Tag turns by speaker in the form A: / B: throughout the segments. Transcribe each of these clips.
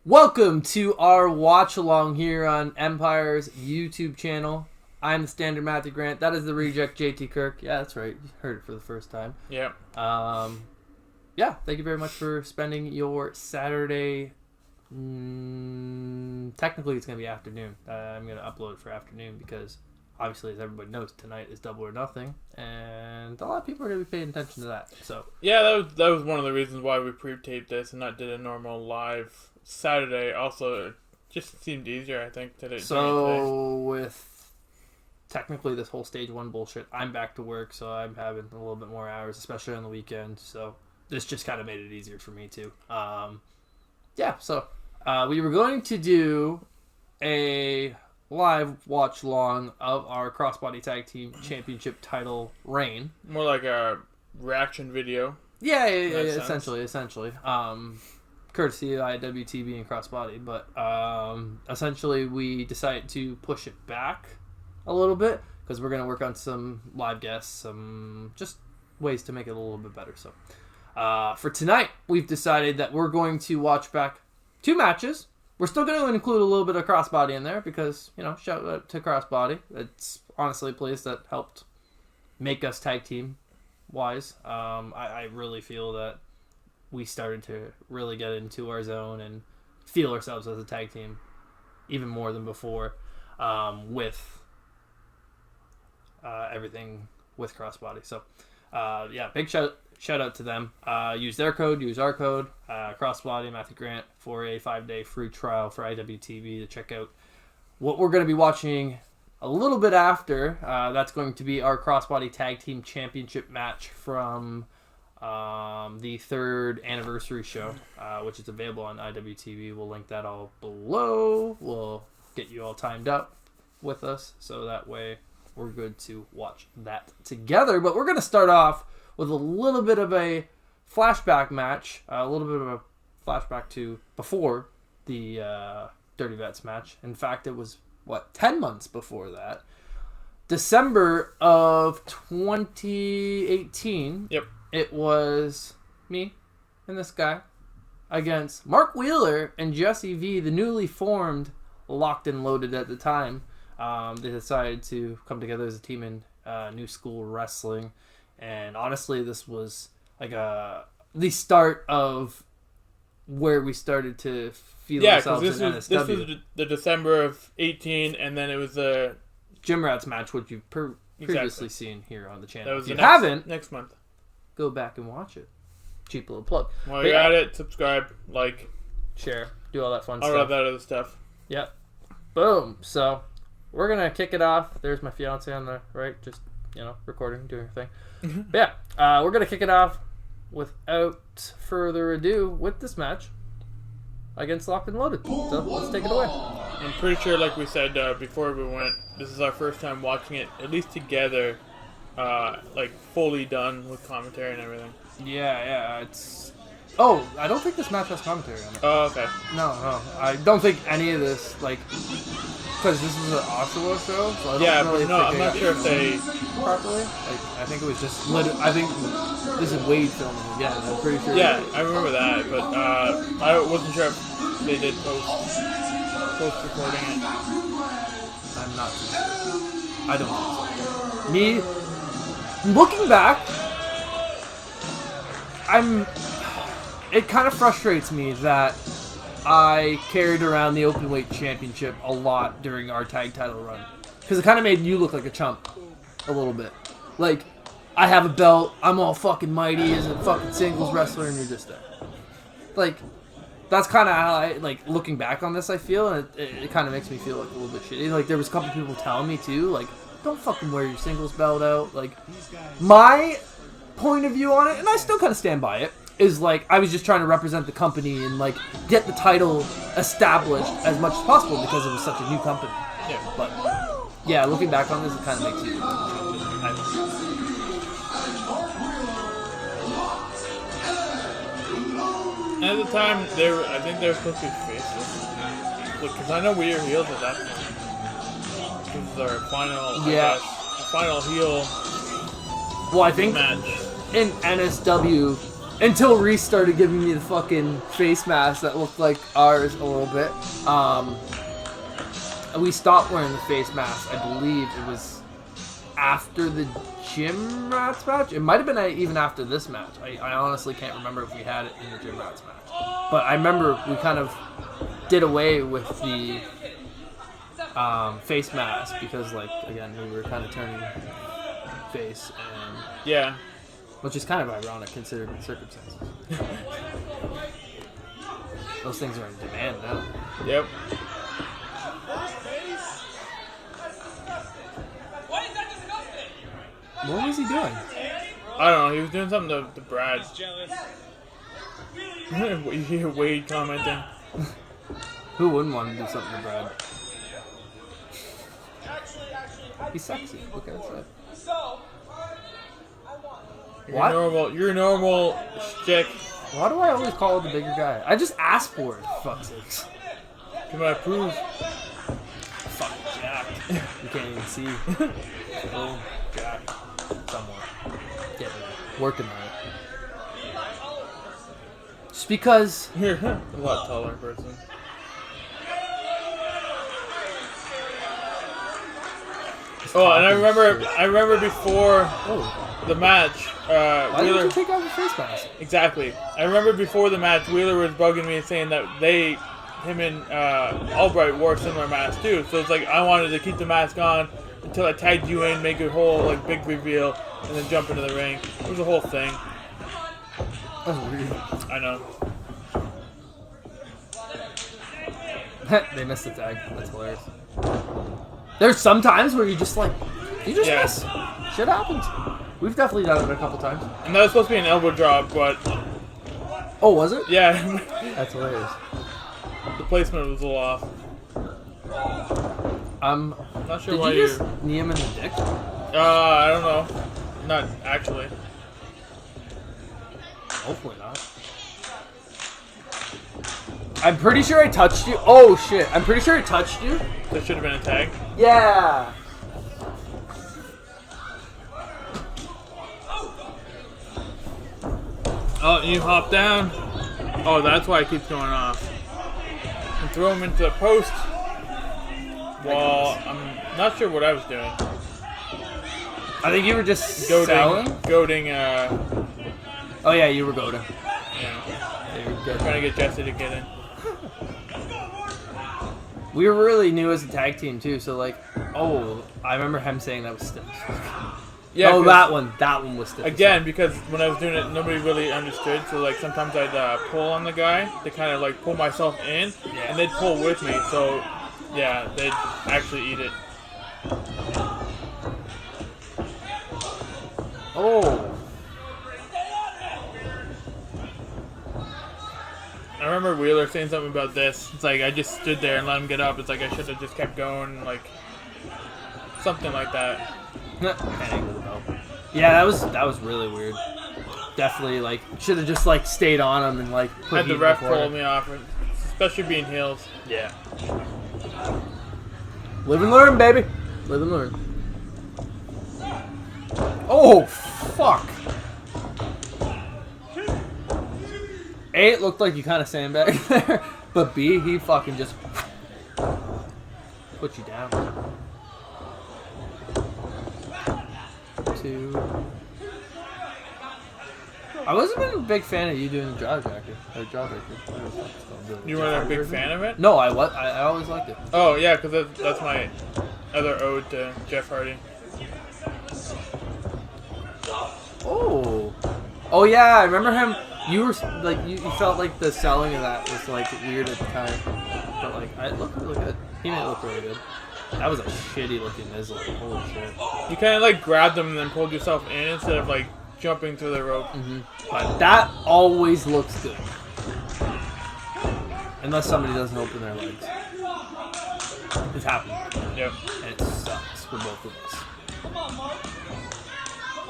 A: Welcome to our watch along here on Empire's YouTube channel. I'm the standard Matthew Grant. That is the reject JT Kirk. Yeah, that's right. You heard it for the first time.
B: Yeah.
A: Yeah, thank you very much for spending your Saturday. Technically, it's going to be afternoon. I'm going to upload it for afternoon because, obviously, as everybody knows, tonight is Double or Nothing, and a lot of people are going to be paying attention to that. So
B: yeah, that was one of the reasons why we pre-taped this and not did a normal live Saturday. Also, it just seemed easier, I think, today.
A: So with technically this whole stage one bullshit, I'm back to work, so I'm having a little bit more hours, especially on the weekend. So this just kind of made it easier for me too. So we were going to do a live watch along of our crossbody tag team championship title reign.
B: More like a reaction video.
A: Yeah, essentially. Courtesy of IWTB and crossbody, but essentially we decided to push it back a little bit because we're going to work on some live guests, some just ways to make it a little bit better. So for tonight, we've decided that we're going to watch back 2 matches. We're still going to include a little bit of crossbody in there because, shout out to crossbody. It's honestly a place that helped make us tag team wise. I really feel that we started to really get into our zone and feel ourselves as a tag team even more than before with everything with crossbody. So, big shout out to them. Use their code, use our code, crossbody, Matthew Grant, for a 5-day free trial for IWTV to check out what we're going to be watching a little bit after. That's going to be our crossbody tag team championship match from the 3rd anniversary show, which is available on IWTV. We'll link that all below. We'll get you all timed up with us so that way we're good to watch that together. But we're going to start off with a little bit of a flashback match, a little bit of a flashback to before the Dirty Vets match. In fact, it was 10 months before that, December of 2018.
B: Yep.
A: It was me and this guy against Mark Wheeler and Jessie V, the newly formed Locked and Loaded at the time. They decided to come together as a team in New School Wrestling. And honestly, this was like the start of where we started to feel ourselves in NSW.
B: This was the December of 18, and then it was the
A: Gym Rats match, which you've previously seen here on the channel.
B: That was
A: if you haven't,
B: next month.
A: Go back and watch it. Cheap little plug.
B: While you're at it, subscribe, like,
A: share, do all that fun
B: all
A: stuff.
B: of that other stuff.
A: Yep. Boom. So we're gonna kick it off. There's my fiance on the right, just recording, doing her thing. But yeah, we're gonna kick it off without further ado with this match against Locked and Loaded. So let's take it away.
B: I'm pretty sure, like we said before we went, this is our first time watching it, at least together. Fully done with commentary and everything.
A: Yeah, it's... Oh, I don't think this match has commentary on it.
B: Oh, okay.
A: No. I don't think any of this, because this is an Oshawa show, so I don't think
B: I'm not sure if they...
A: properly. I think it was just... I think this is Wade filming again, I'm pretty sure.
B: Yeah, I remember that, but I wasn't sure if they did post-recording it.
A: I'm not too sure. I don't think so. Looking back, it kind of frustrates me that I carried around the Openweight Championship a lot during our tag title run. Because it kind of made you look like a chump a little bit. Like, I have a belt, I'm all fucking mighty as a fucking singles wrestler, and you're just there. Like, that's kind of how looking back on this, I feel, and it kind of makes me feel like a little bit shitty. Like, there was a couple people telling me, too, don't fucking wear your singles belt out. My point of view on it, and I still kind of stand by it, is I was just trying to represent the company and get the title established as much as possible because it was such a new company.
B: Yeah.
A: But yeah, looking back on this, it kind of makes you.
B: At the time, I think they were supposed to be faces. Because I know we were heels at that point. This is our final, final heel
A: Well, I think
B: match.
A: in NSW, Until Reese started giving me the fucking face mask that looked like ours a little bit. We stopped wearing the face mask. I believe it was after the Gym Rats match. It might have been even after this match. I honestly can't remember if we had it in the Gym Rats match. But I remember we kind of did away with the face mask because, like, again, we were kind of turning face, and
B: Yeah.
A: which is kind of ironic considering the circumstances. Those things are in demand now.
B: Yep.
A: What was he doing?
B: I don't know. He was doing something to Brad. You hear Wade commenting.
A: Who wouldn't want to do something to Brad? He's sexy. Look at his head. What?
B: You're normal chick.
A: Why do I always call it the bigger guy? I just asked for it, for fuck's sakes.
B: Can I prove?
A: Fuck Jack. You can't even see. Oh, Jack. Somewhere. Getting there. Working on it. Just because...
B: You're a lot taller person. Oh, and I remember before the match,
A: Why
B: Wheeler.
A: did you take off your face mask?
B: Exactly. I remember before the match, Wheeler was bugging me saying that him and Albright wore similar masks too. So it's like I wanted to keep the mask on until I tagged you in, make a whole like big reveal, and then jump into the ring. It was a whole thing.
A: That's weird.
B: I know.
A: They missed the tag. That's hilarious. There's some times where you just miss. Shit happens. We've definitely done it a couple times.
B: And that was supposed to be an elbow drop, but
A: Oh, was it?
B: yeah,
A: That's hilarious.
B: the placement was a little off. Not sure
A: Did
B: why
A: you just knee him in the dick?
B: I don't know. Not actually.
A: Hopefully not. I'm pretty sure I touched you. Oh shit! I'm pretty sure I touched you.
B: That should have been a tag.
A: Yeah.
B: Oh, you hop down. Oh, that's why it keeps going off. And throw him into the post. Well, I'm not sure what I was doing.
A: I think you were just selling.
B: Goading,
A: Oh yeah, you were goading.
B: yeah.
A: Yeah, you were good.
B: Trying to get Jessie to get in.
A: We were really new as a tag team too, so like, I remember him saying that was stiff.
B: Yeah.
A: Oh, that one was stiff.
B: Again, because when I was doing it, nobody really understood. So like sometimes I'd pull on the guy to kind of like pull myself in, and they'd pull with me. So yeah, they'd actually eat it.
A: Oh.
B: I remember Wheeler saying something about this. It's like I just stood there and let him get up. It's like I should have just kept going, like something like that.
A: Yeah, that was really weird. Definitely, like, should have just like stayed on him and like put
B: Had the ref pull me off, especially being heels.
A: Yeah. Live and learn, baby. Live and learn. Oh fuck. A, it looked like you kind of sandbagged there, but B, he fucking just put you down. 2. I wasn't a big fan of you doing the jawbreaker.
B: You weren't a big fan of it?
A: No, I always liked it.
B: Oh yeah, because that's my other ode to Jeff Hardy.
A: Oh yeah, I remember him. You were like, you felt like the selling of that was like weird at the time, but like it looked really good. He made it look really good. That was a shitty looking Miz. Holy shit!
B: You kind of like grabbed them and then pulled yourself in instead of like jumping through the rope.
A: Mm-hmm. But that always looks good, unless somebody doesn't open their legs. It's happened.
B: Yep.
A: And it sucks for both of us.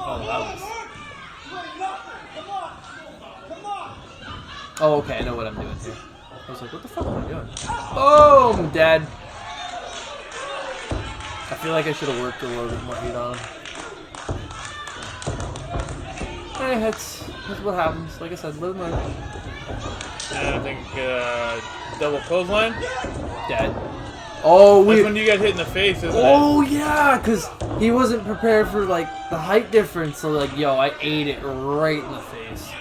A: Oh, that was. Oh, okay, I know what I'm doing here. I was like, what the fuck am I doing? Boom! Dead. I feel like I should have worked a little bit more heat on him. It That's what happens. Like I said, live and learn.
B: And I think double clothesline.
A: Dead. Oh,
B: That's when you get hit in the face, isn't it?
A: Oh yeah, because he wasn't prepared for like the height difference. So like, yo, I ate it right in the face.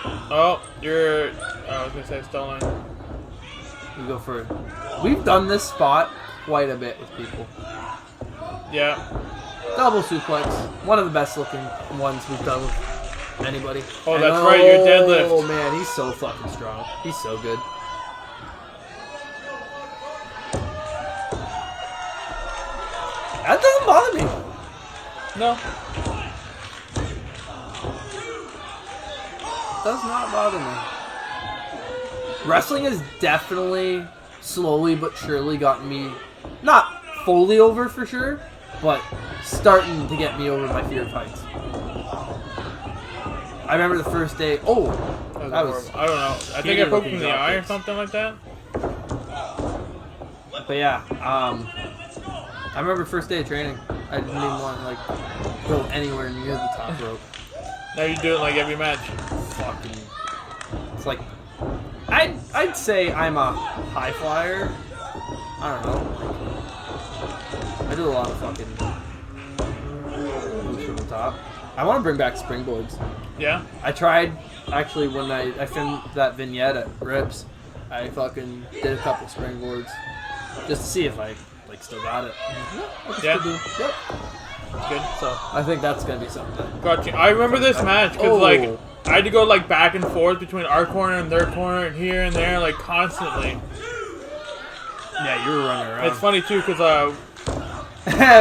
B: Oh, I was gonna say stolen.
A: We go for it. We've done this spot quite a bit with people.
B: Yeah.
A: Double suplex. One of the best looking ones we've done with anybody.
B: Oh, that's right, your deadlift.
A: Oh man, he's so fucking strong. He's so good. That doesn't bother me.
B: No.
A: Does not bother me. Wrestling has definitely, slowly but surely gotten me, not fully over for sure, but starting to get me over my fear of heights. I remember the first day. Oh, that was.
B: I don't know. I think I poked him in the eye or something like that.
A: But yeah, I remember first day of training. I didn't even want to like go anywhere near the top rope.
B: Now you do it like every match.
A: Fucking. It's like. I'd say I'm a high flyer. I don't know. I do a lot of fucking moves from the top. I want to bring back springboards.
B: Yeah?
A: I tried, actually, when I filmed that vignette at Rips, I fucking did a couple springboards just to see if I like still got it.
B: Yeah?
A: Yep.
B: That's good.
A: So I think that's going to be something.
B: Gotcha. I remember this match because like I had to go like back and forth between our corner and their corner and here and there like constantly.
A: Yeah, you were running around.
B: It's funny too because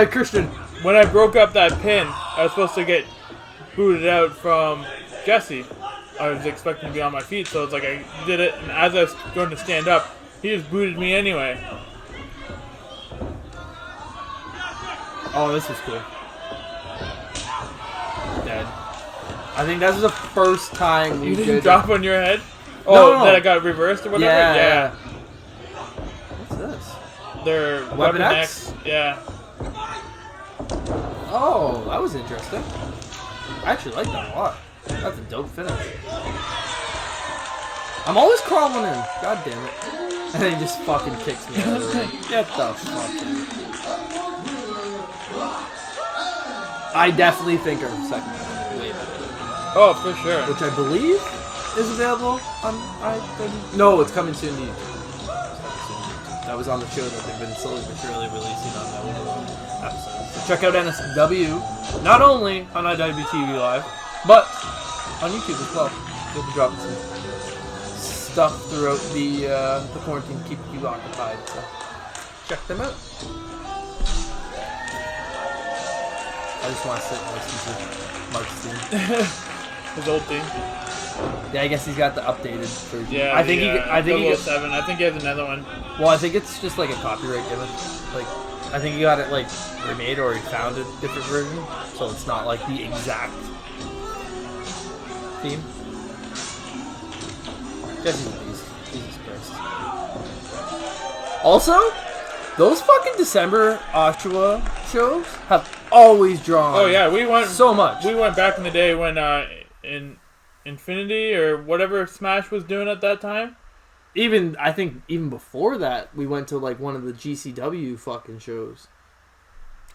A: Christian,
B: when I broke up that pin, I was supposed to get booted out from Jessie. I was expecting to be on my feet, so it's like I did it, and as I was going to stand up, he just booted me anyway.
A: Oh, this was cool. Dead. I think that was the first time we
B: You didn't
A: did
B: drop on your head?
A: No.
B: That I got reversed or whatever?
A: Yeah. What's this?
B: Their
A: Weapon X?
B: X? Yeah.
A: Oh, that was interesting. I actually like that a lot. That's a dope finish. I'm always crawling in. God damn it. And then he just fucking kicks me out of the ring. Get the fuck out. I definitely think our second one is way better.
B: Oh, for sure.
A: Which I believe is available on IW. No, it's coming soon to YouTube. That was on the show that they've been slowly but surely releasing on that episode. So check out NSW, not only on IWTV Live, but on YouTube as well. They'll be dropping some stuff throughout the quarantine, keep you occupied. So check them out. I just want to sit and listen to Mark's theme.
B: His old theme.
A: Yeah, I guess he's got the updated version.
B: Yeah,
A: I think he
B: 007. I think he has another one.
A: Well, I think it's just like a copyright given. Like, I think he got it like remade or he found a different version, so it's not like the exact theme. Jesse's a beast. Jesus Christ. Also, those fucking December Oshawa shows have always drawn.
B: Oh yeah, we went
A: so much.
B: We went back in the day when in Infinity or whatever Smash was doing at that time.
A: I think even before that, we went to like one of the GCW fucking shows.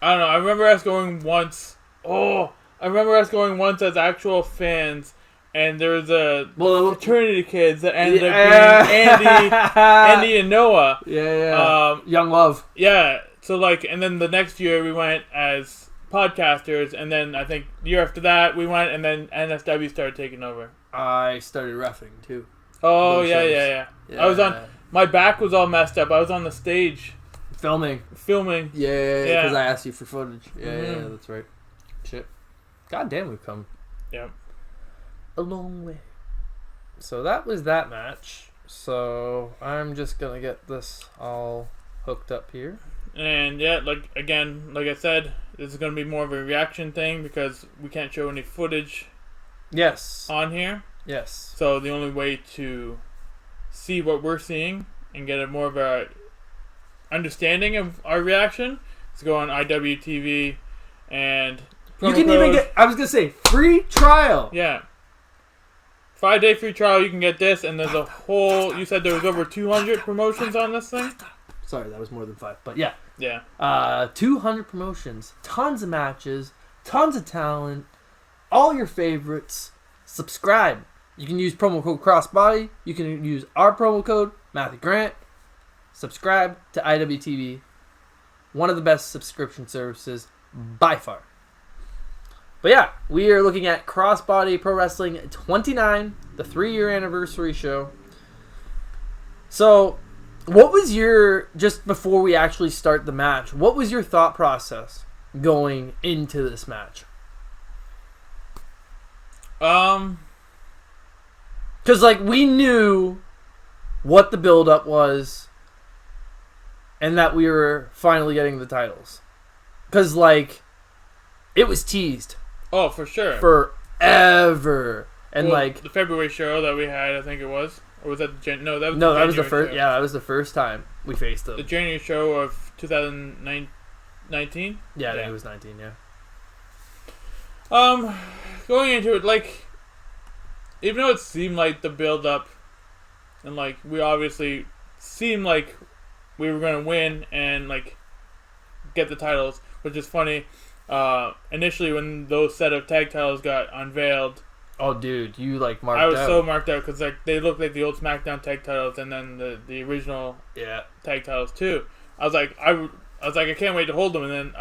B: I don't know. I remember us going once. Oh, I remember us going once as actual fans, and there was a fraternity kids that ended up being Andy and Noah.
A: Yeah. Young Love.
B: Yeah. So like, and then the next year we went as podcasters, and then I think the year after that we went, and then NSW started taking over.
A: I started reffing too.
B: Oh yeah. I was on. My back was all messed up. I was on the stage
A: filming. Yeah, because I asked you for footage. Yeah, that's right. Shit. God damn, we've come.
B: Yeah.
A: A long way. So that was that match. So I'm just gonna get this all hooked up here.
B: And yeah, like I said, this is gonna be more of a reaction thing because we can't show any footage.
A: Yes.
B: On here.
A: Yes.
B: So the only way to see what we're seeing and get a more of a understanding of our reaction is go on IWTV and
A: you can even get. I was gonna say free trial.
B: Yeah. 5-day free trial, you can get this, and there's a whole... You said there was over 200 promotions on this thing?
A: Sorry, that was more than 5, but yeah.
B: Yeah.
A: 200 promotions, tons of matches, tons of talent, all your favorites. Subscribe. You can use promo code CrossBody. You can use our promo code, Matthew Grant. Subscribe to IWTV. One of the best subscription services by far. But yeah, we are looking at Crossbody Pro Wrestling 29, the 3-year anniversary show. So, what was your, just before we actually start the match, what was your thought process going into this match? Because, like, we knew what the build-up was and that we were finally getting the titles. Because, like, it was teased.
B: Oh, for sure.
A: Forever. And,
B: well,
A: like...
B: the February show that we had, I think it was. Or was that the No, that was
A: no,
B: the
A: that was the
B: January
A: first...
B: show.
A: Yeah, that was the first time we faced them.
B: The January show of 2019?
A: Yeah, I think it was 19, yeah.
B: Going into it, like... Even though it seemed like the build-up, and, like, we obviously seemed like we were going to win and, like, get the titles, which is funny. Initially, when those set of tag titles got unveiled,
A: oh, dude, you like marked out.
B: I was so marked out because like they looked like the old SmackDown tag titles and then the original tag titles too. I was like, I can't wait to hold them, and then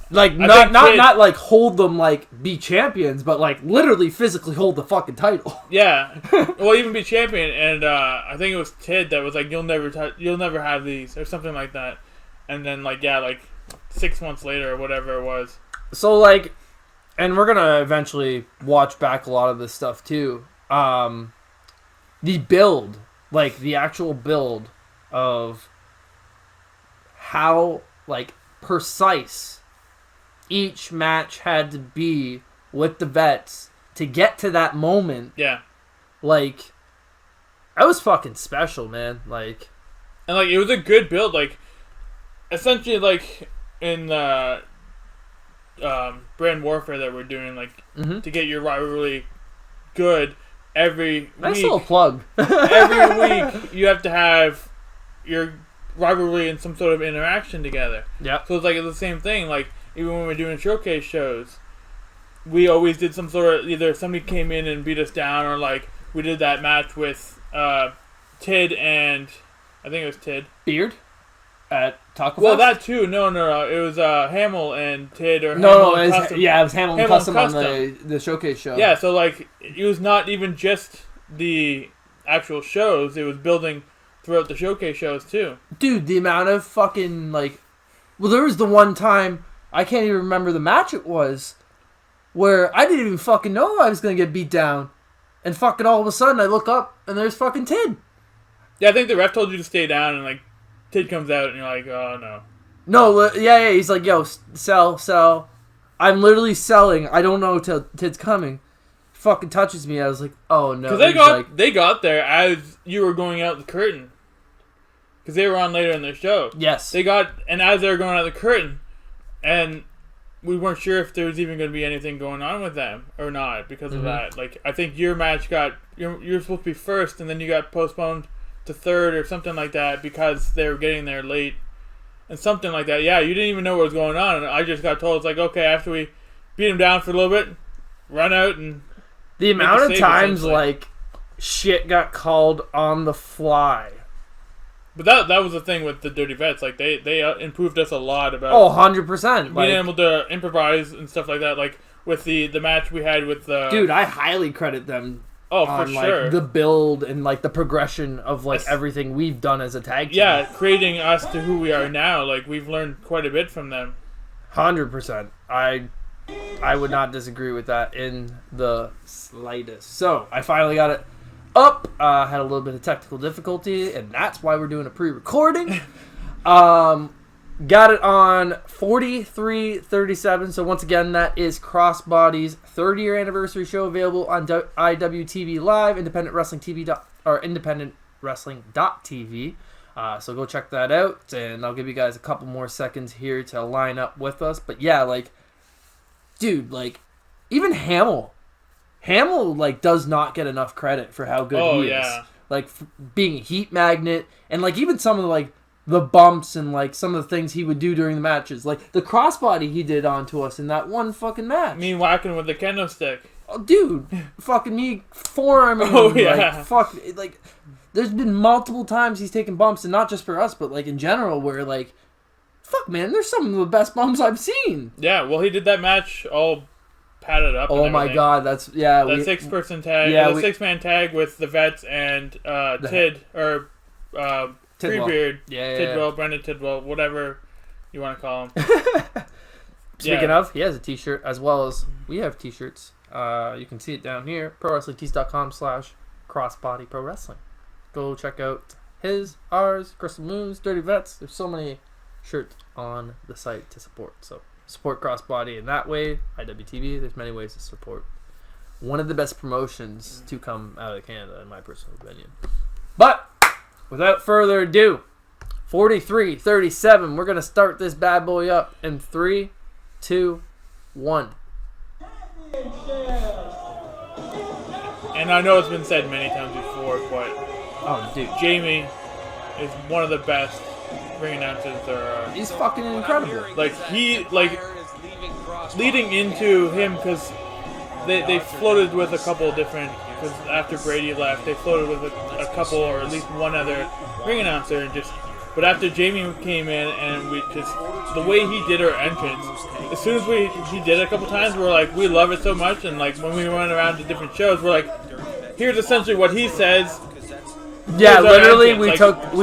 A: like not like hold them like be champions, but like literally physically hold the fucking title.
B: Yeah, well, even be champion, and I think it was Tid that was like, you'll never have these or something like that, and then like 6 months later or whatever it was.
A: So, like, and we're going to eventually watch back a lot of this stuff, too. The build, like, the actual build of how, like, precise each match had to be with the vets to get to that moment.
B: Yeah.
A: Like, that was fucking special, man. Like...
B: And, like, it was a good build. Like, essentially, like... in brand warfare that we're doing, like to get your rivalry good every
A: nice
B: week.
A: Little plug.
B: Every week you have to have your rivalry and some sort of interaction together.
A: Yeah.
B: So it's like the same thing. Like even when we're doing showcase shows, we always did some sort of either somebody came in and beat us down, or like we did that match with Tid and I think it was Tid
A: Beard. At Taco
B: Well,
A: Fest?
B: that too. No. It was Hamill and Tid or
A: no,
B: Hamill
A: it was,
B: Custom.
A: yeah, it was Hamill and Custom on
B: Custom.
A: the showcase show.
B: Yeah, so like it was not even just the actual shows; it was building throughout the showcase shows too.
A: Dude, the amount of fucking like, well, there was the one time I can't even remember the match it was, where I didn't even fucking know I was gonna get beat down, and fucking all of a sudden I look up and there's fucking Tid.
B: Yeah, I think the ref told you to stay down, and like. Tid comes out and you're like, oh no.
A: No, yeah, he's like, yo, sell. I'm literally selling. I don't know till Tid's coming. Fucking touches me. I was like, oh no.
B: Because they got there as you were going out the curtain. Because they were on later in their show.
A: Yes.
B: And as they were going out the curtain, and we weren't sure if there was even going to be anything going on with them or not because of that. Like, I think your match you're supposed to be first, and then you got postponed to third or something like that because they were getting there late and something like that. Yeah, you didn't even know what was going on, and I just got told it's like, okay, after we beat him down for a little bit, run out and
A: the amount of times like shit got called on the fly.
B: But that was the thing with the Dirty Vets. Like they improved us a lot about
A: 100%
B: being able to improvise and stuff like that. Like with the match we had with
A: dude, I highly credit them.
B: Oh,
A: on,
B: for
A: like,
B: sure.
A: The build and like the progression of like everything we've done as a tag team.
B: Yeah, creating us to who we are now. Like we've learned quite a bit from them.
A: 100%. I would not disagree with that in the slightest. So I finally got it up. Had a little bit of technical difficulty, and that's why we're doing a pre-recording. Got it on 43:37. So once again, that is Crossbody's 30-year anniversary show, available on IWTV Live, Independent Wrestling TV or IndependentWrestling.tv. So go check that out, and I'll give you guys a couple more seconds here to line up with us. But yeah, like, dude, like, even Hamill Hamill like does not get enough credit for how good he is. Like being a heat magnet and like even some of the, like the bumps and like some of the things he would do during the matches, like the crossbody he did onto us in that one fucking match.
B: Me whacking with the kendo stick.
A: Oh, dude, fucking me forearming him. Like, fuck, like there's been multiple times he's taken bumps, and not just for us, but like in general, where like, fuck, man, there's some of the best bumps I've seen.
B: Yeah, well, he did that match all padded up.
A: Oh my god, that's that
B: 6-person tag, the 6-man tag with the vets and Tid or Treebeard, Tidwell, Brendan Tidwell, whatever you want to call him.
A: Speaking of, he has a T-shirt as well as we have T-shirts. You can see it down here, prowrestlingtees.com/crossbodyprowrestling. Go check out his, ours, Crystal Moon's, Dirty Vets. There's so many shirts on the site to support. So support Crossbody in that way. IWTV, there's many ways to support one of the best promotions to come out of Canada, in my personal opinion. But without further ado, 43-37, we're going to start this bad boy up in 3, 2, 1.
B: And I know it's been said many times before, but Jamie is one of the best ring announcers there are.
A: He's fucking incredible.
B: Like leading into him, because they floated with a couple different, because after Brady left, they floated with a couple or at least one other ring announcer, and but after Jamie came in and we just, the way he did our entrance, as soon as he did it a couple times, we're like, we love it so much, and like when we went around to different shows, we're like, here's essentially what he says.
A: Yeah, literally, we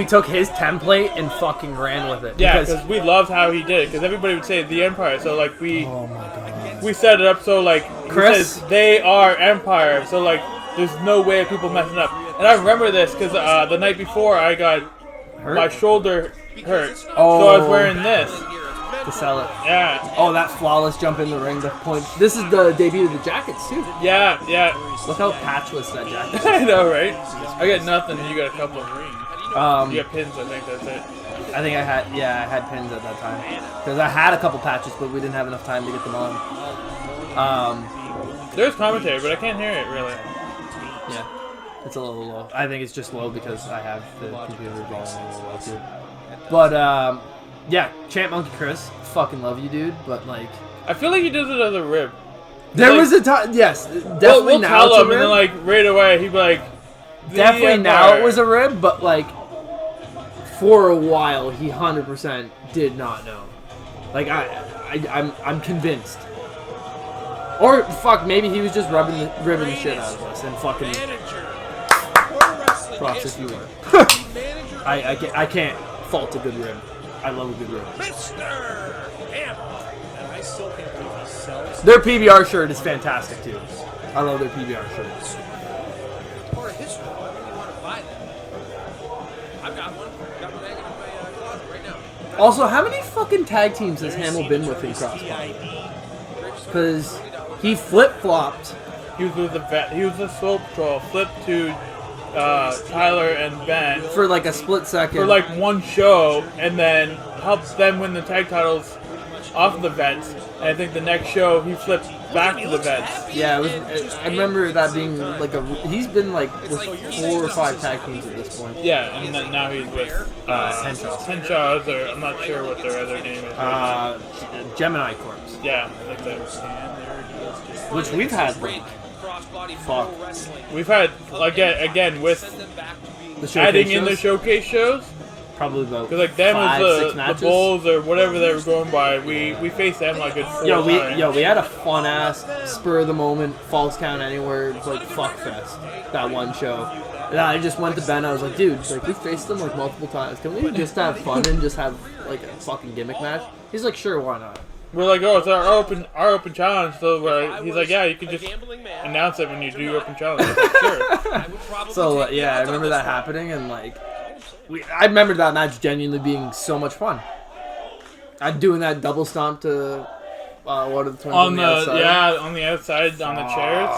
A: took his template and fucking ran with it.
B: Yeah, because we loved how he did it, because everybody would say the Empire, so like we set it up so like
A: Chris
B: says they are Empire, so like there's no way of people messing up. And I remember this because the night before I got my shoulder hurt, so I was wearing this
A: to sell it.
B: Yeah.
A: Oh, that flawless jump in the ring. The point. This is the debut of the jackets too.
B: Yeah.
A: Look how patchless that jacket is.
B: I know, right? I got nothing. You got a couple. You got pins. I think that's it.
A: I think I had pins at that time because I had a couple patches, but we didn't have enough time to get them on.
B: There's commentary, but I can't hear it really.
A: Yeah. It's a little low. I think it's just low because I have the computer volume a little low too. But, yeah, Champ Monkey Chris, fucking love you, dude, but, like...
B: I feel like he does it as a rib.
A: There was a time... Yes, definitely
B: we'll
A: now
B: tell him, and then, like, right away, he'd be like...
A: Definitely now it was a rib, but, like, for a while, he 100% did not know. Like, I'm convinced. Or, fuck, maybe he was just ribbing the shit out of us and fucking... Props if you were. I can't fault a good rib. I love a good rib. Their PBR shirt is fantastic too. I love their PBR shirts. Also, how many fucking tag teams has Hamill been with in Crossbody? Because he flip-flopped.
B: He was with he was a Soul Patrol, flipped to Tyler and Ben
A: for like a split second,
B: for like one show, and then helped them win the tag titles off the Vets. And I think the next show he flipped back to the Vets.
A: Yeah, I remember that being like he's been like with 4 or 5 tag teams at this point.
B: Yeah, and then now he's with Henshaw's, or I'm not sure what their other name is.
A: Gemini Corps.
B: Yeah, like that.
A: Which we've had like. Fuck.
B: We've had again with adding in the showcase shows.
A: Probably about
B: because like them was the Bulls or whatever they were going by. We faced them like a 4
A: we had a fun ass spur of the moment Falls Count Anywhere like fuck fest that one show. And I just went to Ben. I was like, dude, like we faced them like multiple times. Can we just have fun and just have like a fucking gimmick match? He's like, sure, why not?
B: We're like, oh, it's our open challenge. So he's like, yeah, you can just announce it when you do your open challenge. Like, sure.
A: So I remember that happening, and like, I remember that match genuinely being so much fun. I'm doing that double stomp to one of the twins on the outside.
B: Yeah, on the outside on the chairs.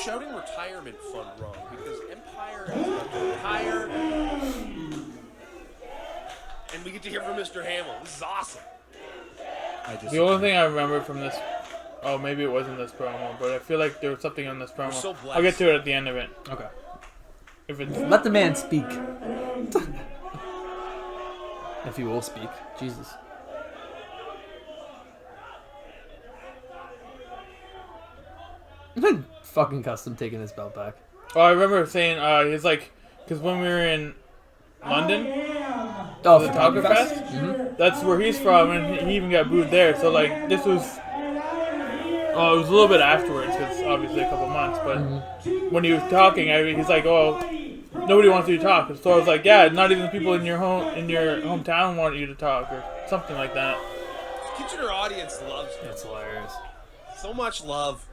C: Shouting retirement fund wrong because Empire has retired, and we get to hear from Mr. Hamill. This is awesome.
B: The only thing I remember from this Oh, maybe it wasn't this promo, but I feel like there was something on this promo.
C: so blessed.
B: I'll get to it at the end of it.
A: Okay.
B: If it's
A: Let the man speak. If he will speak. Jesus. Fucking Custom taking his belt back.
B: Oh, I remember saying, he's like, because when we were in London,
A: Oh,
B: the
A: for
B: Taco Fest,
A: Mm-hmm.
B: that's where he's from, and he even got booed there. So, like, this was, oh, it was a little bit afterwards, because obviously a couple months, but when he was talking, he's like, oh, nobody wants you to talk. So I was like, yeah, not even the people in your hometown want you to talk, or something like that.
C: Kitchener audience loves him.
A: That's hilarious.
C: So much love.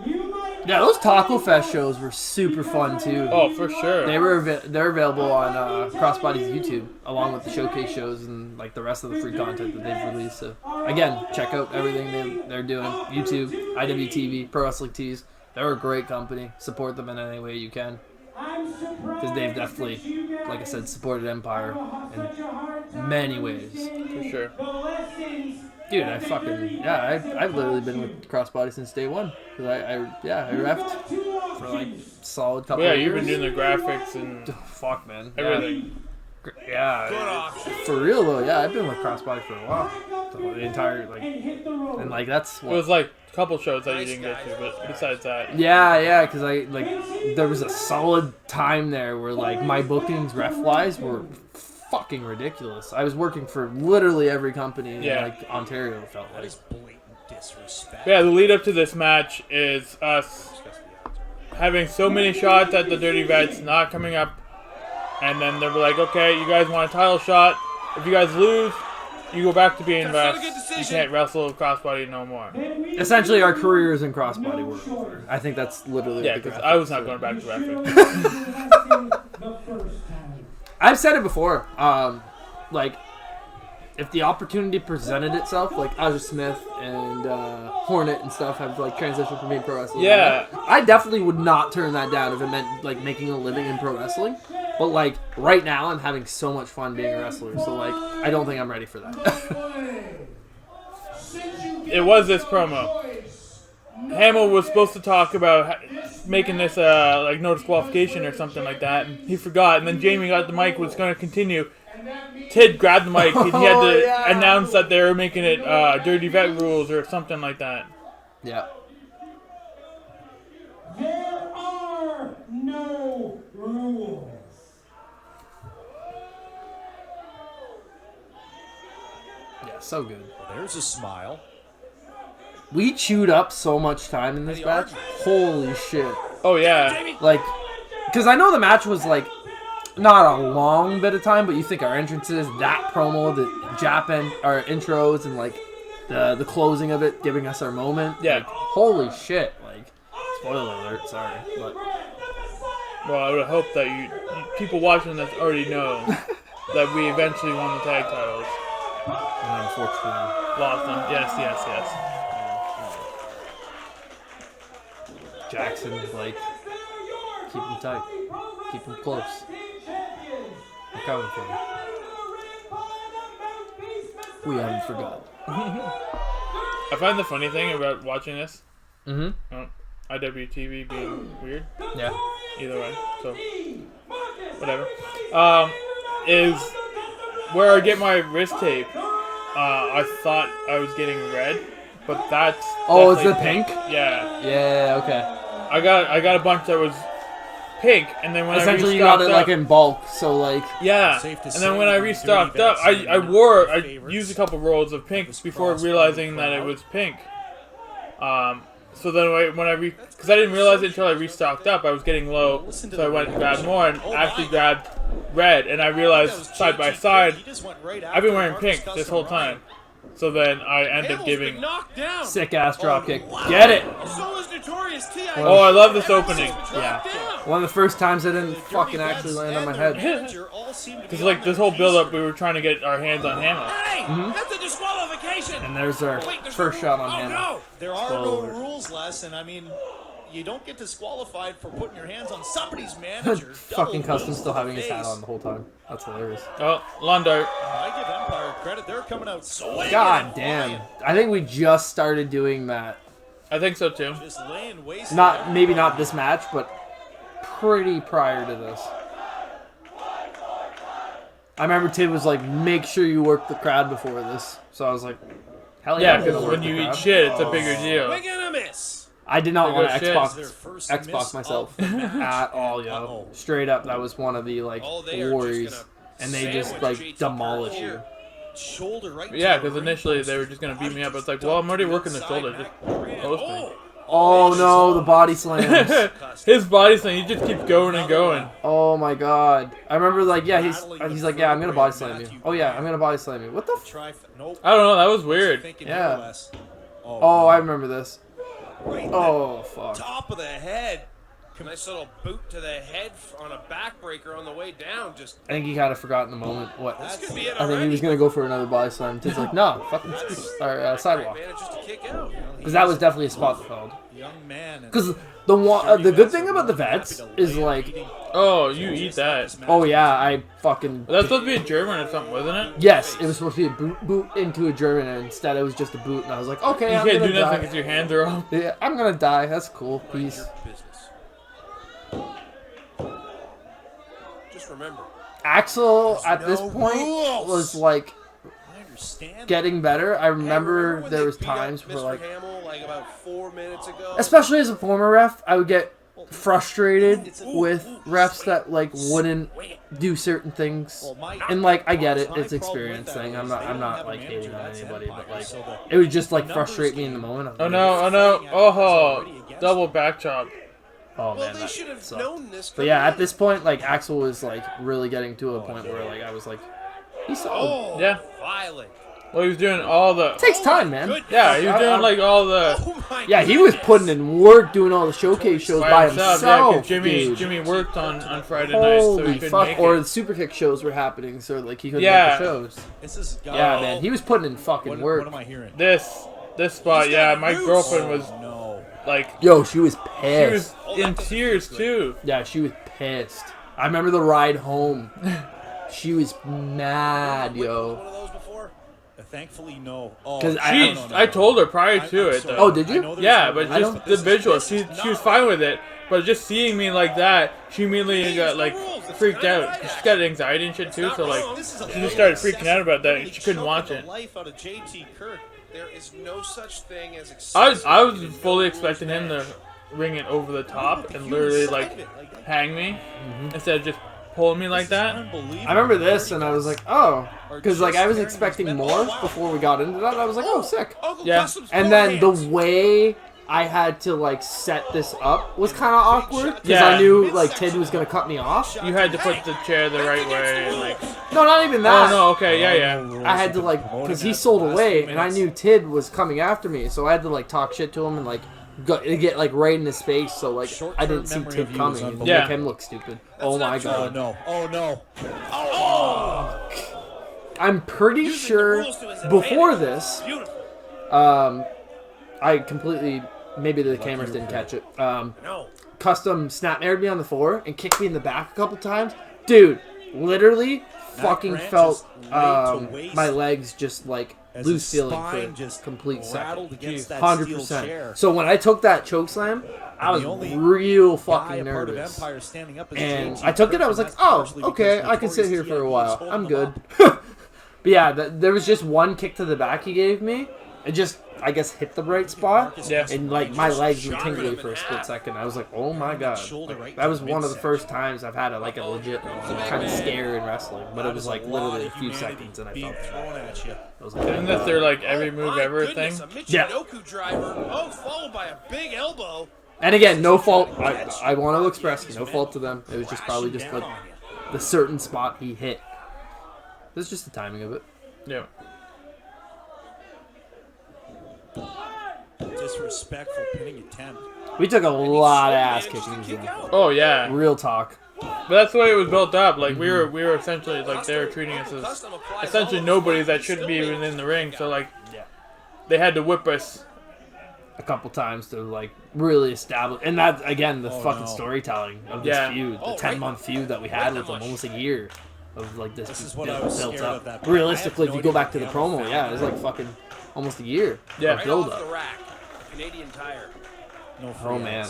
A: Yeah, those Taco Fest shows were super fun too.
B: Oh, for sure.
A: They're available on Crossbody's YouTube, along with the showcase shows and like the rest of the free content that they've released. So again, check out everything they're doing. YouTube, IWTV, Pro Wrestling Tees. They're a great company. Support them in any way you can, because they've definitely, like I said, supported Empire in many ways.
B: For sure.
A: Dude, I've literally been with Crossbody since day one. Cause I refed for like solid couple.
B: Yeah,
A: of years.
B: you've been doing the graphics and
A: Fuck, man.
B: everything.
A: Yeah.
C: Good option.
A: For real though, yeah, I've been with Crossbody for a while. The entire and like that's
B: It
A: what.
B: was like a couple shows that you didn't get to, but besides that,
A: Yeah, because I like there was a solid time there where like my bookings ref wise were fucking ridiculous. I was working for literally every company in like Ontario. It felt
C: That
A: like.
C: is blatant disrespect.
B: yeah, the lead up to this match is us having so many shots at the Dirty Vets not coming up, and then they're like, okay, you guys want a title shot? If you guys lose, you go back to being
C: That's not a
B: refs.
C: good
B: You
C: decision.
B: can't wrestle with Crossbody no more.
A: Essentially, our careers in Crossbody were over. I think that's literally.
B: Yeah,
A: what the
B: because
A: graphic
B: I was not
A: said.
B: going back to refing.
A: I've said it before. Like, if the opportunity presented itself, like Aja Smith and Hornet and stuff have like transitioned from being pro wrestling.
B: Yeah.
A: I definitely would not turn that down if it meant like making a living in pro wrestling. But like right now, I'm having so much fun being a wrestler. So like, I don't think I'm ready for that.
B: It was this promo. Hamill was supposed to talk about making this like no disqualification or something like that, and he forgot. And then Jamie got the mic, was going to continue. Tid grabbed the mic, and he had to announce that they were making it Dirty Vet rules or something like that.
A: Yeah.
D: There are no rules.
A: Yeah, so good.
C: There's a smile.
A: We chewed up so much time in this
C: Any
A: match.
C: argument?
A: Holy shit.
B: Oh yeah,
C: Jamie.
A: Like, because I know the match was like not a long bit of time, but you think our entrances, that promo, the Japan, our intros, and like the closing of it, giving us our moment.
B: Yeah.
A: Like, holy shit. Like, spoiler alert, sorry, but
B: well, I would hope that you people watching this already know that we eventually won the tag titles.
A: unfortunately,
B: Lost them. Yes.
A: Jackson, Blake, keep them tight, keep them close. I'm coming for you. We haven't forgotten.
B: I find the funny thing about watching this,
A: Mm-hmm.
B: IWTV being weird,
A: Yeah.
B: either way, so whatever, is where I get my wrist tape. I thought I was getting red, but that's
A: Oh, it's
B: like
A: the pink?
B: Yeah,
A: Yeah. Okay.
B: I got a bunch that was pink, and then when
A: Essentially,
B: I
A: you got
B: restocked
A: it
B: up,
A: like in bulk, so like.
B: yeah,
C: Safe to
B: and
C: say
B: then when I
C: the
B: restocked
C: Dirty
B: up,
C: Vets
B: I
C: are
B: I
C: favorites.
B: used a couple rolls of pink before
C: Cross
B: realizing that it
C: crowd.
B: was pink. So then when because I didn't realize it until I restocked up, I was getting low, so I went and grabbed more and actually grabbed red, and I realized side by side, I've been wearing pink this whole time. So then I end up giving.
C: knocked down.
A: Sick ass dropkick. Get it!
C: So is Notorious T.I.D.
B: Oh, I love this opening.
A: Yeah. One of the first times I didn't fucking actually land on my head.
B: Because like this whole build-up, we were trying to get our hands on Hamill.
C: Hey, that's a disqualification.
A: And there's our first shot on Hannah.
C: No.
E: There are
A: Spoiler.
E: no rules, Les, and I mean, you don't get disqualified for putting your hands on somebody's manager.
A: Fucking
E: Double
A: Custom
E: knees
A: still
E: to the
A: having his hat
E: face.
A: on the whole time. That's hilarious.
B: Oh, lawn dart.
E: I give Empire credit. They're coming out swinging.
A: God
E: and
A: damn.
E: flying.
A: I think we just started doing that.
B: I think so too.
E: Just laying waste.
A: Maybe not this match, but pretty prior to this. I remember Tid was like, make sure you work the crowd before this. So I was like, hell yeah.
B: Yeah,
A: I'm gonna
B: because
A: work
B: when
A: the
B: you eat
A: crowd.
B: shit, it's a bigger deal.
C: Swing and a miss.
A: I did not want to
B: Bigger shit.
A: Xbox
E: Their first
A: Xbox
E: miss
A: myself
E: of the match.
A: at all, yo.
E: Uh-oh.
A: Straight up, that was one of the like
C: Oh, they are just
A: worries,
C: gonna
A: and they just
C: sandwich
A: like
C: JT
A: demolish
C: Kirk
A: you.
C: here.
E: Shoulder right.
B: Yeah,
E: to the
B: because
E: ring
B: initially
E: post.
B: they were just gonna beat me up. It's like, well, I'm already working the shoulder. Just post me.
A: Oh no, the body slams.
B: His body slam, he just keeps going and going.
A: Oh my god. I remember like, yeah, he's like, yeah, I'm gonna body slam you. Oh yeah, I'm gonna body slam you. What the?
E: Nope.
B: I don't know, that was weird.
E: Thinking
A: Yeah.
E: less.
A: Oh, I remember this.
E: Right
A: Oh fuck.
C: Top of the head. Nice little boot to the head on a backbreaker on the way down. Just
A: I think he kind of forgot in the moment what.
C: this could be it
A: I think he
C: already.
A: was gonna go for another body slam. Tid's like, no, fucking sidewalk.
C: Manages to kick out.
A: Because that was definitely a spot that failed.
E: Young man.
A: Because the good thing about the vets is like,
B: Oh, you eat that.
A: oh yeah, I fucking.
B: That's supposed to be a German or something, wasn't it?
A: Yes, it was supposed to be a boot into a German, and instead it was just a boot, and I was like, okay,
B: You
A: I'm
B: can't
A: gonna
B: do nothing
A: die.
B: because your hands are off.
A: Yeah, I'm gonna die. That's cool. Peace.
C: Business. Just remember.
A: Axel at this
E: no
A: point
E: rules.
A: was like
E: I understand.
A: getting better. I remember
C: when
A: there
C: they
A: was
C: beat up
A: times where
C: Mr.
A: like,
C: Hamill, like about 4 minutes ago.
A: especially as a former ref, I would get frustrated with refs that like wouldn't do certain things. And like I get it, it's experience thing. I'm not like hating on anybody, but like it would just like frustrate me in the moment. I was
B: Oh
A: like,
B: no, oh no. Oh, double back chop.
A: Oh
C: Well,
A: man,
C: they
A: that
C: should have
A: sucked.
C: known this.
A: But yeah, at this point, like Axel was like really getting to a point where like I was like, he's solid.
B: Yeah.
C: Violent.
B: Well, he was doing all the.
A: It takes time, man.
B: Yeah, he was doing like all the.
C: Oh my
A: Yeah, he was putting in work doing all the showcase shows by
B: By himself, yeah,
A: himself.
B: because
A: dude.
B: Jimmy worked on Friday nights, so he
A: Holy
B: couldn't
A: fuck!
B: make
A: Or
B: it.
A: the super kick shows were happening, so like he couldn't
B: Yeah.
A: make the shows.
E: This is
A: Yeah, man, he was putting in fucking
E: What
A: work.
E: am I hearing?
B: This spot, yeah, my girlfriend was
E: No.
B: like,
A: Yo, she was
B: she
A: pissed.
B: was in tears too.
A: Yeah, she was pissed. I remember the ride home. She was mad,
C: One
A: yo.
C: of those before?
E: Thankfully, no. Oh,
A: 'Cause
B: I told her prior to it though.
A: Oh, did you?
B: Yeah, but
A: I
B: just
A: don't-
B: the visual, she was fine with it. But just seeing me like that, she immediately got like freaked out. She's got anxiety and shit too, so like she just started freaking out about that and she couldn't watch it.
E: Life out of JT Kirk.
C: There is no such thing as
B: I was fully expecting him to ring it over the top and literally like hang me instead of just pulling me like that.
E: Unbelievable.
A: I remember this, and I was like, oh, because like I was expecting more before we got into that. I was like, oh, sick.
C: Uncle
B: Yeah.
C: Custom's
A: And then the way I had to like set this up was kind of awkward because
B: Yeah.
A: I knew like Tid was gonna cut me off.
B: You had to put the chair the right way and like.
A: No, not even
B: Oh
A: that.
B: no, okay, yeah.
A: I had to like because he sold away, and I knew Tid was coming after me, so I had to like talk shit to him and like get like right in his face, so like I didn't see
E: Short-term
A: Tid
E: memory of
A: coming
E: you is
A: and make
B: unbelievable.
A: him look stupid. Oh my
E: Oh
A: god.
E: no. Oh no.
A: I'm pretty sure before this, I completely maybe the cameras didn't catch it.
C: No.
A: Custom snap-aired me on the floor and kicked me in the back a couple times. Dude, literally fucking
E: Grant
A: felt
E: just laid to waste
A: my legs just like
E: as
A: loose
E: his
A: feeling
E: spine
A: for a
E: just
A: complete
E: rattled
A: second.
E: against that steel chair.
A: 100%. So when I took that choke slam, I was
E: The only
A: real
E: Guy,
A: fucking
E: a part of
A: nervous.
E: Empire standing up as
A: And
E: JT
A: I took it, I
E: Kirk,
A: was
E: and
A: like,
E: that's
A: oh,
E: partially
A: okay,
E: because
A: I can sit
E: Notorious
A: here for a
E: T.I.D.
A: while.
E: holding
A: I'm
E: them
A: good.
E: up.
A: But yeah, there was just one kick to the back he gave me. It just, I guess, hit the right spot.
B: Yeah.
A: And like my legs were
C: Shot
A: tingly
C: him
A: for
C: in
A: a split
C: half.
A: second. I was like, oh my god. Like, that was one of the first times I've had a legit kind of scare in wrestling. But it was like literally a few seconds and I
E: being
A: felt
E: thrown
A: it.
E: at you.
A: I was like,
B: Isn't this their like every move
C: My
B: ever
C: goodness,
B: thing?
C: A
A: Yeah.
C: Michinoku driver. Oh, followed by a big elbow.
A: and again, no fault. I want to express no fault to them. It was just probably just like the certain spot he hit. It was just the timing of it.
B: Yeah.
E: Disrespectful pinning attempt.
A: We took a lot of ass kickings.
C: Kick
A: though.
C: out.
B: Oh yeah.
A: Real talk.
B: But that's the way it was built up. Like we were essentially like they were treating us as
C: Custom applies
B: essentially
C: all
B: nobody
C: the
B: that shouldn't be even in the ring. So like
A: Yeah.
B: they had to whip us.
A: A couple times to like really established. And that, again, the fucking
E: no.
A: storytelling of this
B: Yeah.
A: feud, the 10-month feud that we had with them, almost a year of like this,
E: This is what I was
A: built
E: scared
A: up.
E: of that.
A: Realistically,
E: I
A: if
E: have
A: you
E: no
A: go
E: idea
A: back to the
E: what the
A: promo, yeah, it was like fucking almost a year
B: Yeah.
A: of
C: Right
A: build
C: off
A: up.
C: the rack. Canadian Tire.
E: No free
A: Oh
E: ads.
A: man,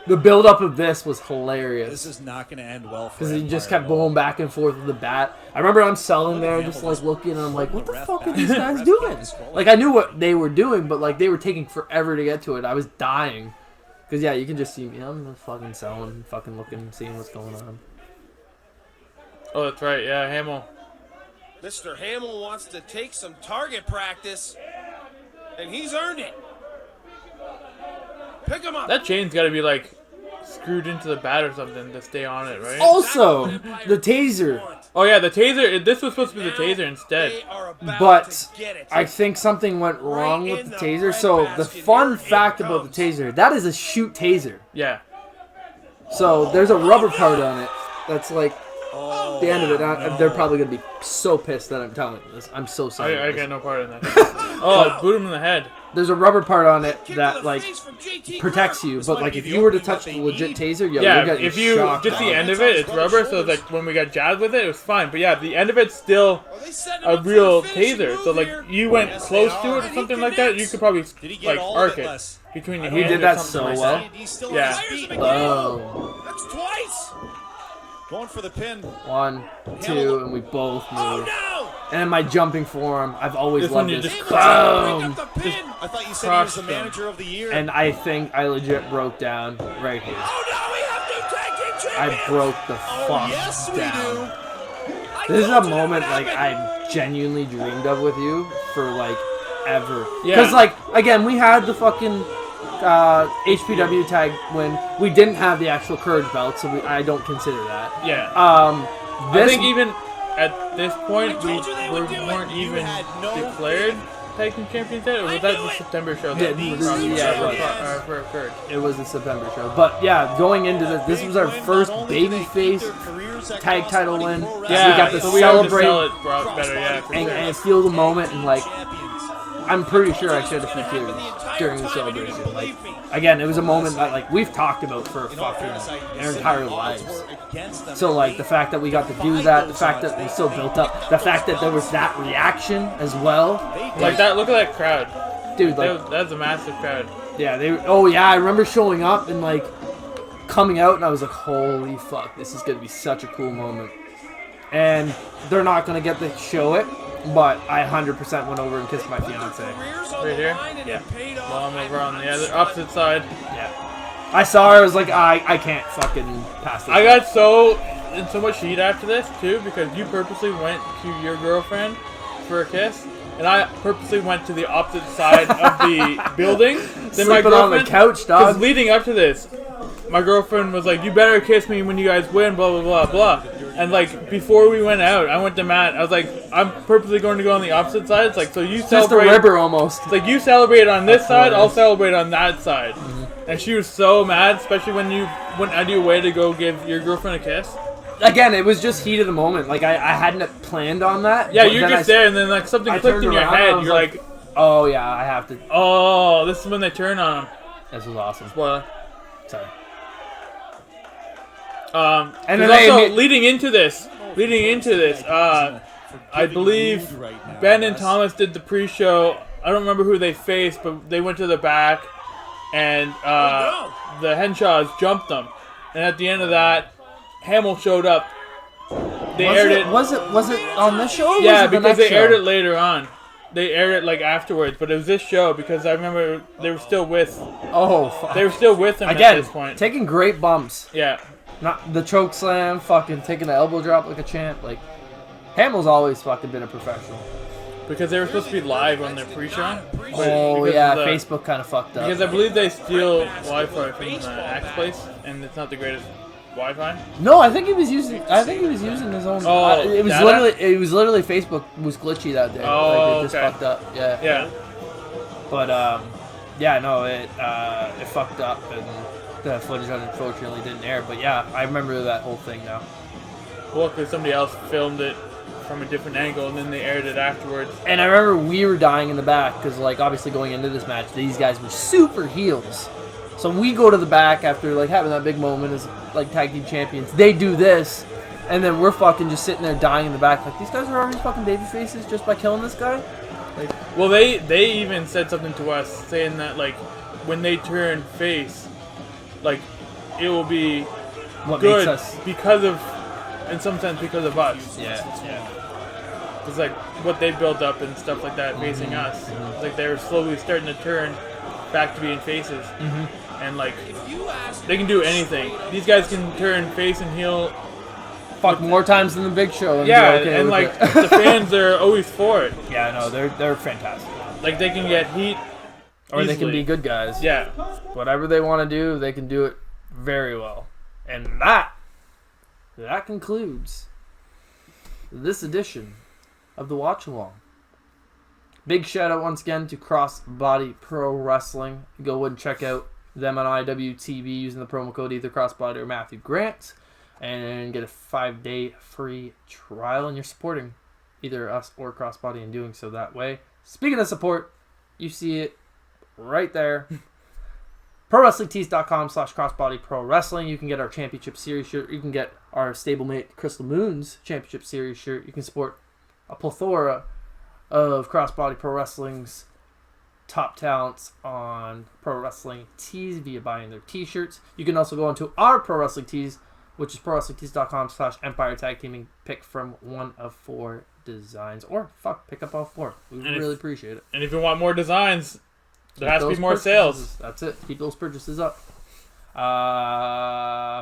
A: the build up of this was hilarious.
E: This is not going to end well for
A: Because he just
E: Empire
A: kept
E: at all.
A: going back and forth with the bat. I remember I'm selling there, just like looking, and I'm like, what the fuck are these guys doing? Like, I knew what they were doing, but like they were taking forever to get to it. I was dying. Because, yeah, you can just see me. I'm just fucking selling, fucking looking, seeing what's going on.
B: Oh, that's right. Yeah, Hamill.
C: Mr. Hamill wants to take some target practice, and he's earned it. Pick him up.
B: That chain's got to be like screwed into the bat or something to stay on it, right?
A: Also, the taser.
B: Oh yeah, the taser. This was supposed to be the taser instead.
C: They are about
A: But
C: to get it.
A: I think something went wrong with the taser. So, the fun fact about the taser, that is a shoot taser.
B: Yeah.
A: So, there's a rubber part on it that's like the end of it. They're probably going to be so pissed that I'm telling you this. I'm so sorry.
B: I got no part in that. Oh, boot him in the head.
A: There's a rubber part on it
C: Kick to
A: that
C: the
A: like
C: face from JT
A: protects
C: Kirk.
A: you, but like if you were to touch the legit taser, yo,
B: Yeah,
A: you're getting
B: if you
A: shocked.
B: just the
A: dog.
B: end of it, it's rubber. So like when we got jabbed with it, it was fine. But yeah, the end of it's still
C: Are they setting him
B: a
C: up for
B: real
C: the finishing
B: taser.
C: move
B: So like
C: here?
B: you went
E: Yes,
B: close
E: they
B: to
E: are.
B: it or something like that, you could probably
E: Did he get
B: like
E: all
B: arc
E: of it,
B: it
E: Les?
B: between your
A: He
B: hands.
A: did
B: or
A: that
B: something
A: so
B: like
A: well.
B: that.
E: He's still
B: Yeah.
E: on his feet.
A: Boom.
C: That's twice.
E: Going for the pin.
A: 1, 2, and we both
C: Oh
A: move.
C: no!
A: And in my jumping form, I've always
B: This one
A: loved
B: you
A: this.
B: just
C: Break
A: Boom.
C: up the pin.
E: I thought you said he was the
B: Crushed him.
E: manager of the year.
A: And I think I legit broke down right here.
C: Oh no! We have new tag team
A: I
C: champions.
A: broke the
E: oh,
A: fuck
E: yes, we
A: down.
E: do.
C: I
A: This is a
C: told you that
A: moment
C: would
A: like
C: happen.
A: I genuinely dreamed of with you for like ever.
B: Yeah.
A: Because like again, we had the fucking HPW tag win. We didn't have the actual Courage belt, so I don't consider that.
B: Yeah. I
A: This
B: think even at this point
C: I
B: we
C: told you they would do it.
B: weren't
E: You
B: even
E: had no
B: declared tag team champions yet. Or was
C: I
B: that
C: knew
B: the
C: it.
B: September show?
A: Yeah,
B: That
A: yeah,
B: crossed
A: it was.
B: for Courage.
A: it was the September show, but yeah, going into this was our
E: Big win.
A: first
E: Not only did they keep
A: babyface
E: their careers at
A: tag title
E: Crossbody
A: win.
E: Pro
A: Yeah,
E: Wrestling.
A: we got to
B: so we had to
A: celebrate
B: sell it better, yeah, for
A: and,
B: sure.
A: and feel the moment and like
E: Champions.
A: I'm pretty sure I shed a few tears during the celebration. Like again, it was a moment that like we've talked about for
E: In all
A: fucking
E: fairness, I
A: our
E: said
A: entire
E: the odds
A: lives.
E: were against them.
A: So like the fact that we got to do that, the fact that we still built up, the fact that there was that reaction as well,
B: Like that. Look at that crowd.
A: dude. Like
B: That's a massive crowd.
A: yeah, they. Oh yeah, I remember showing up and like coming out, and I was like, holy fuck, this is gonna be such a cool moment. And they're not gonna get to show it, but I 100% went over and kissed my fiance.
C: Careers on
B: Right
C: the
B: here?
C: line and
A: Yeah.
C: it paid off.
B: While I'm over on the other opposite side.
A: Yeah, I saw her. I was like, I can't fucking pass this.
B: I got in so much heat after this too because you purposely went to your girlfriend for a kiss, and I purposely went to the opposite side of the building. Then my
A: Sleeping on the
B: girlfriend,
A: couch,
B: because
A: dog.
B: leading up to this, my girlfriend was like, "You better kiss me when you guys win." Blah blah blah blah. And like before we went out, I went to Matt. I was like, "I'm purposely going to go on the opposite side." It's like, so you
A: Just a
B: celebrate.
A: river almost.
B: It's like you celebrate on this side, I'll
A: hilarious.
B: celebrate on that side. And she was so mad, especially when you went out of your way to go give your girlfriend a kiss.
A: Again, it was just heat of the moment. Like I hadn't planned on that.
B: Yeah,
A: but
B: you're
A: then
B: just there, and then like something
A: I
B: clicked
A: turned
B: in your
A: around and I
B: head.
A: was
B: You're like,
A: oh yeah, I have to.
B: oh, this is when they turn on him.
A: This was awesome.
B: Spoiler.
A: Sorry.
B: And
A: And
B: then
A: then
B: also
A: they
B: leading into this, I believe Ben and Thomas did the pre-show. I don't remember who they faced, but they went to the back, and the Henshaws jumped them. And at the end of that, Hamill showed up. They aired it.
A: Was it on this show? Or was
B: Yeah,
A: it the
B: because
A: next
B: they aired
A: show?
B: it later on. They aired it like afterwards, but it was this show because I remember they were still with.
A: Oh, fuck.
B: They were still with him
A: Again,
B: at this point.
A: taking great bumps.
B: Yeah.
A: Not the choke slam, fucking taking the elbow drop like a champ. Like, Hamill's always fucking been a professional.
B: Because they were supposed to be live on their pre-show.
A: Oh,
B: because
A: yeah,
B: of the-
A: Facebook kind of fucked up.
B: Because I believe they steal Wi-Fi from the Axe place, and it's not the greatest Wi-Fi.
A: No, I think he was using his own.
B: Oh,
A: it was
B: data?
A: literally Facebook was glitchy that day.
B: Oh,
A: like, it just
B: okay.
A: fucked up. Yeah.
B: Yeah.
A: But yeah, no, it fucked up, and the footage unfortunately didn't air. But yeah, I remember that whole thing now.
B: Well, because somebody else filmed it from a different angle, and then they aired it afterwards.
A: And I remember we were dying in the back because, like, obviously going into this match, these guys were super heels. So we go to the back after like having that big moment as like tag team champions. They do this, and then we're fucking just sitting there dying in the back. Like, these guys are already fucking baby faces just by killing this guy. Like,
B: well, they even said something to us saying that like when they turn face, like it will be
A: what
B: good
A: makes us?
B: because of, in some sense, because of us.
A: Yeah.
B: It's like what they built up and stuff like that facing us. It's like they were slowly starting to turn back to being faces. And like they can do anything. These guys can turn face and heel.
A: Fuck, more times than the Big Show. And
B: Yeah,
A: be okay
B: and
A: with
B: like
A: it.
B: the fans are always for it.
A: Yeah, no, they're fantastic.
B: Like they can get heat,
A: Or they can
B: easily.
A: be good guys.
B: Yeah,
A: Whatever they want to do, they can do it very well. And that concludes this edition of the Watch Along. Big shout out once again to Crossbody Pro Wrestling. Go and check out them on IWTV using the promo code either Crossbody or Matthew Grant, and get a 5-day free trial. And you're supporting either us or Crossbody in doing so that way. Speaking of support, you see it right there. ProWrestlingTees.com/CrossbodyProWrestling. You can get our Championship Series shirt. You can get our stablemate Crystal Moon's Championship Series shirt. You can support a plethora of Crossbody Pro Wrestling's top talents on Pro Wrestling Tees via buying their t-shirts. You can also go onto our Pro Wrestling Tees, which is ProWrestlingTees.com/Empire Tag Teaming. Pick from one of 4 designs. Or, pick up all 4. We really appreciate it.
B: and if you want more designs, there
A: Keep
B: has to be
A: those
B: more
A: purchases.
B: sales.
A: That's it. Keep those purchases up.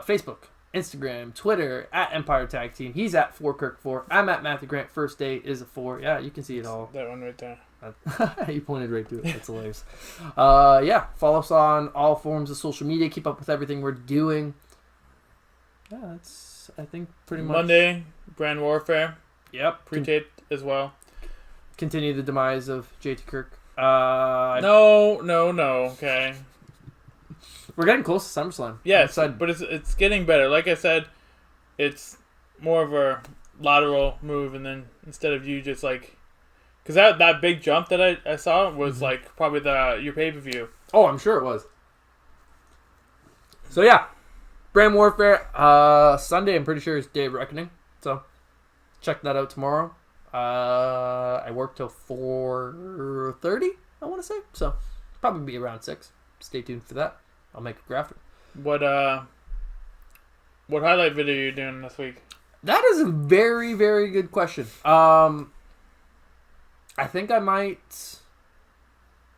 A: Facebook, Instagram, Twitter, at Empire Tag Team. He's at 4Kirk4. I'm at Matthew Grant. First day is a 4. Yeah, you can see it all.
B: That one right there.
A: You pointed right to it. That's hilarious. Yeah, follow us on all forms of social media. Keep up with everything we're doing. Yeah, that's, I think, pretty much.
B: Monday, Brand Warfare.
A: Yep.
B: Pre-taped as well.
A: Continue the demise of JT Kirk.
B: No, okay.
A: We're getting close to SummerSlam.
B: Yes, but it's getting better. Like I said, it's more of a lateral move, and then instead of you just like, because that big jump that I saw was like probably your pay-per-view.
A: Oh, I'm sure it was. So yeah, Brand Warfare Sunday. I'm pretty sure is Day of Reckoning. So check that out tomorrow. I work till 4:30. I want to say so. Probably be around 6. Stay tuned for that. I'll make a graphic.
B: What highlight video are you doing this week?
A: That is a very, very good question. I think I might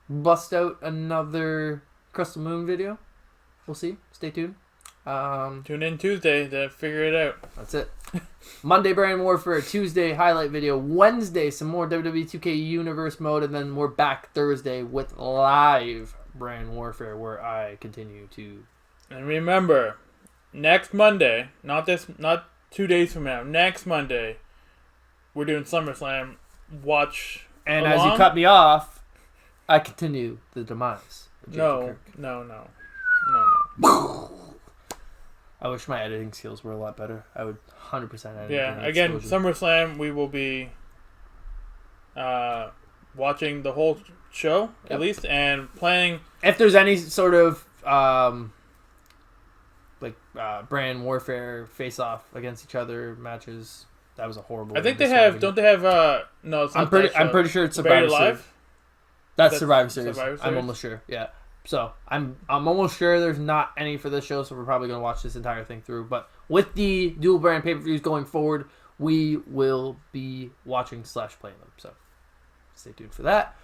A: bust out another Crystal Moon video. We'll see. Stay tuned.
B: Tune in Tuesday to figure it out.
A: That's it. Monday, Brand Warfare. Tuesday, highlight video. Wednesday, some more WWE 2K Universe mode. And then we're back Thursday with live Brand Warfare, where I continue to...
B: And remember, next Monday, not 2 days from now, next Monday, we're doing SummerSlam Watch
A: And
B: along.
A: as you cut me off, I continue the demise of JT
B: No.
A: I wish my editing skills were a lot better. I would 100% edit.
B: Yeah,
A: an
B: again,
A: explosion.
B: SummerSlam, we will be watching the whole show,
A: Yep.
B: at least, and playing...
A: If there's any sort of Brand Warfare face-off against each other matches, that was a horrible.
B: I think
A: way
B: they
A: to
B: have...
A: start
B: Don't they have... No, it's not
A: I'm pretty.
B: that show.
A: I'm pretty sure it's
B: Buried
A: Survivor Series.
B: Alive?
A: That's
B: That's
A: Survivor Series.
B: Survivor
A: I'm
B: Series?
A: almost sure. Yeah. So I'm almost sure there's not any for this show. So we're probably gonna watch this entire thing through. But with the dual brand pay-per-views going forward, we will be watching / playing them. So stay tuned for that.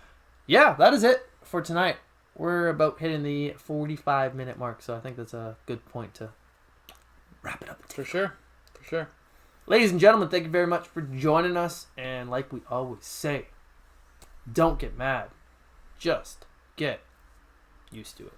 A: Yeah, that is it for tonight. We're about hitting the 45-minute mark, so I think that's a good point to wrap it up.
B: For sure.
A: Ladies and gentlemen, thank you very much for joining us. And like we always say, don't get mad. Just get used to it.